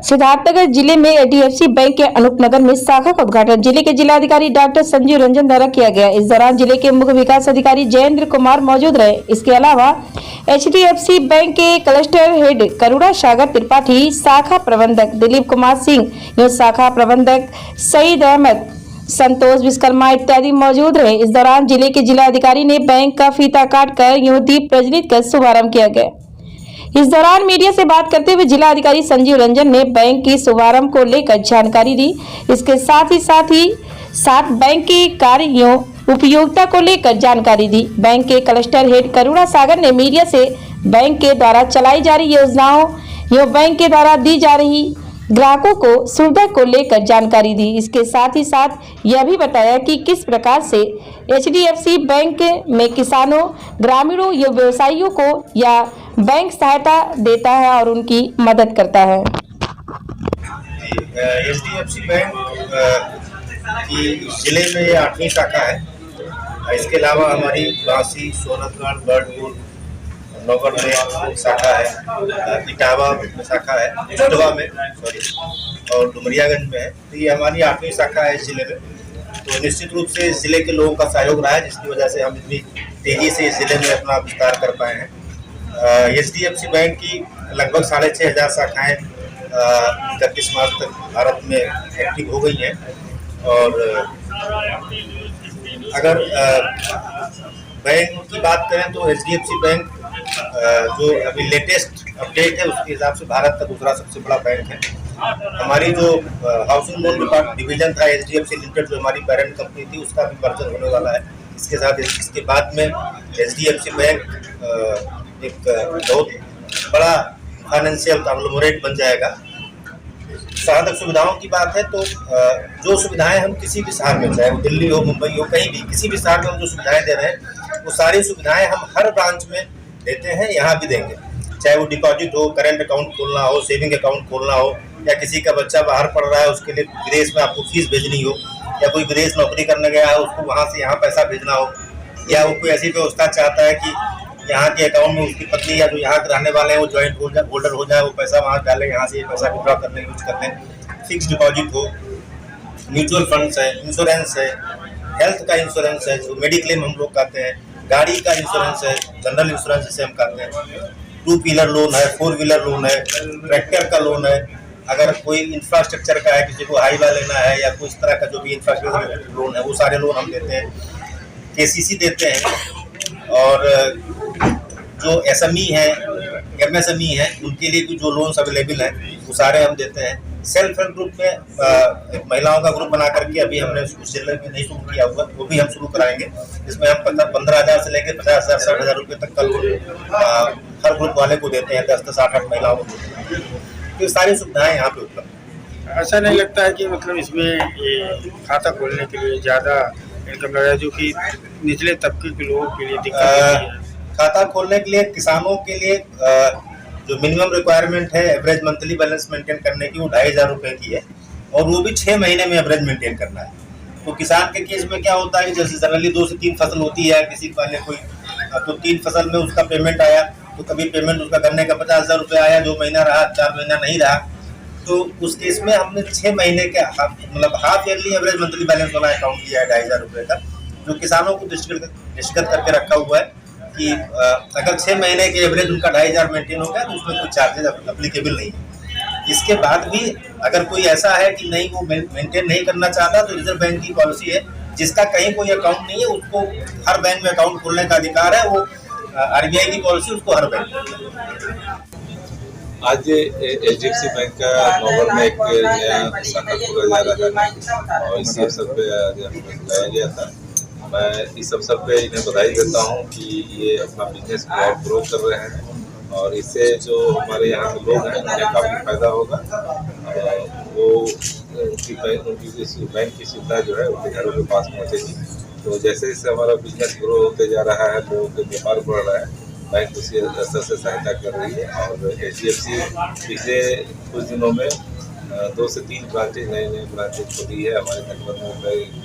सिद्धार्थनगर जिले में HDFC bank के अनूपनगर में शाखा का उद्घाटन जिले के जिलाधिकारी डॉक्टर संजीव रंजन द्वारा किया गया। इस दौरान जिले के मुख्य विकास अधिकारी जयेंद्र कुमार मौजूद रहे। इसके अलावा एचडीएफसी बैंक के क्लस्टर हेड करुणा सागर त्रिपाठी, शाखा प्रबंधक दिलीप कुमार सिंह एवं शाखा प्रबंधक सईद अहमद, संतोष विश्वकर्मा इत्यादि मौजूद रहे। इस दौरान जिले के जिलाधिकारी ने बैंक का फीता काटकर यूं दीप प्रज्वलित कर शुभारंभ किया गया। इस दौरान मीडिया से बात करते हुए जिलाधिकारी संजीव रंजन ने बैंक की शुभारंभ को लेकर जानकारी दी। इसके साथ ही बैंक के कार्यों उपयोगिता को लेकर जानकारी दी। बैंक के क्लस्टर हेड करुणा सागर ने मीडिया से बैंक के द्वारा चलाई जा रही योजनाओं एवं बैंक के द्वारा दी जा रही ग्राहकों को सुविधा को लेकर जानकारी दी। इसके साथ यह भी बताया कि किस प्रकार से एचडीएफसी बैंक में किसानों, ग्रामीणों या व्यवसायियों को या बैंक सहायता देता है और उनकी मदद करता है। एचडीएफसी बैंक की जिले में 8वीं शाखा है। इसके अलावा हमारी बांसी, सोनतगढ़, बर्डपुर, नौगढ़ में शाखा है, इटावा में शाखा है, इटावा में और डुमरियागंज में है। तो ये हमारी 8वीं शाखा है इस जिले में। तो निश्चित रूप से इस जिले के लोगों का सहयोग रहा है, जिसकी वजह से हम इतनी तेजी से इस जिले में अपना विस्तार कर पाए हैं। एचडीएफसी बैंक की लगभग 6,500 शाखाएँ 31 मार्च तक भारत में एक्टिव हो गई हैं। और अगर बैंक की बात करें तो एचडीएफसी बैंक जो अभी लेटेस्ट अपडेट है उसके हिसाब से भारत का दूसरा सबसे बड़ा बैंक है। हमारी जो हाउसिंग लोन डिवीजन था एचडीएफसी लिमिटेड, जो हमारी पेरेंट कंपनी थी, उसका भी मर्जर होने वाला है। इसके साथ इसके बाद में एचडीएफसी बैंक एक बहुत बड़ा फाइनेंशियल कॉन्ग्लोमरेट बन जाएगा। जहाँ तक सुविधाओं की बात है तो जो सुविधाएं हम किसी भी शहर में, चाहे वो दिल्ली हो, मुंबई हो, कहीं भी किसी भी शहर में हम जो सुविधाएं दे रहे हैं वो सारी सुविधाएं हम हर ब्रांच में देते हैं, यहाँ भी देंगे। चाहे वो डिपॉजिट हो, करेंट अकाउंट खोलना हो, सेविंग अकाउंट खोलना हो, या किसी का बच्चा बाहर पढ़ रहा है उसके लिए विदेश में आपको फीस भेजनी हो, या कोई विदेश नौकरी करने गया है उसको वहाँ से यहाँ पैसा भेजना हो, या वो कोई ऐसी व्यवस्था चाहता है कि यहाँ के अकाउंट में उसकी पत्नी या जो यहाँ के रहने वाले हैं वो जॉइंट होल्डर हो जाए, वो पैसा वहाँ डालें, यहाँ से ये पैसा विड्रॉ करने यूज करते हैं। फिक्स डिपॉजिट हो, म्यूचुअल फंड्स है, इंश्योरेंस है, हेल्थ का इंश्योरेंस है जो मेडिक्लेम हम लोग कहते हैं, गाड़ी का इंश्योरेंस है, जनरल इंश्योरेंस जिसे हम कहते हैं, 2 व्हीलर लोन है, 4 व्हीलर लोन है, ट्रैक्टर का लोन है। अगर कोई इंफ्रास्ट्रक्चर का है, किसी को हाईवे लेना है या कोई इस तरह का जो भी इंफ्रास्ट्रक्चर लोन है वो सारे लोन हम देते हैं। केसीसी देते हैं। और जो एसएमई है, एमएसएमई है, उनके लिए भी जो लोन्स अवेलेबल हैं वो सारे हम देते हैं। सेल्फ हेल्प ग्रुप में एक महिलाओं का ग्रुप बना करके अभी हमने उस जिले में नहीं शुरू किया हुआ, वो भी हम शुरू कराएंगे। इसमें हम 15,000 से लेकर 50,000 60,000 रुपये तक का हर ग्रुप वाले को देते हैं, 10 8 महिलाओं को। तो सारी सुविधाएं यहाँ पे उपलब्ध है। ऐसा नहीं लगता है कि मतलब इसमें खाता खोलने के लिए ज़्यादा इनकम लग रहा है, जो कि निचले तबके के लोगों के लिए दिक्कत होती है? खाता खोलने के लिए किसानों के लिए जो मिनिमम रिक्वायरमेंट है एवरेज मंथली बैलेंस मेंटेन करने की, वो 2,500 रुपये की है, और वो भी 6 महीने में एवरेज मेंटेन करना है। तो किसान के केस में क्या होता है, जैसे जनरली 2 से 3 फसल होती है किसी पहले कोई, तो 3 फसल में उसका पेमेंट आया, तो कभी पेमेंट उसका गन्ने का 50,000 रुपये आया, 2 महीना रहा, 4 महीना नहीं रहा, तो उस केस में हमने 6 महीने के मतलब half yearly average monthly balance वाला अकाउंट दिया है 2,500 रुपये का, जो किसानों को दृष्टिगत करके रखा हुआ है कि अगर 6 महीने के एवरेज उनका 2,500 मेंटेन हो गया तो उसमें कोई चार्जेज अप्लीकेबल नहीं है। इसके बाद भी अगर कोई ऐसा है कि नहीं वो मेंटेन नहीं करना चाहता, तो रिजर्व बैंक की पॉलिसी है, जिसका कहीं कोई अकाउंट नहीं है उसको हर बैंक में अकाउंट खोलने का अधिकार है। वो आरबीआई की पॉलिसी उसको हर बैंक। आज एचडीएफसी बैंक का नौगढ़ में एक नया शाखा खोला जा रहा है और इसी अवसर पे आज बुलाया गया था। मैं इस अवसर पे इन्हें बधाई देता हूँ कि ये अपना बिजनेस को और ग्रो कर रहे हैं, और इससे जो हमारे यहाँ के लोग हैं उन्हें काफ़ी फायदा होगा। वो उनकी बैंक की सुविधा जो है उनके घरों के पास पहुँचेगी। तो जैसे जैसे हमारा बिजनेस ग्रो होते जा रहा है, लोगों के व्यापार बढ़ रहा है, बैंक उसी स्तर से सहायता कर रही है। और एचडीएफसी पिछले कुछ दिनों में 2 से 3 ब्रांचेज, नए ब्रांचेज खोली है। हमारे जनपद में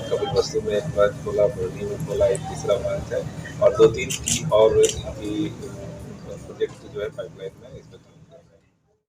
कपिलवस्तु में एक ब्रांच खोला, बरनी में खोला, एक तीसरा ब्रांच है, और 2-3 की और प्रोजेक्ट जो है पाइपलाइन में। इस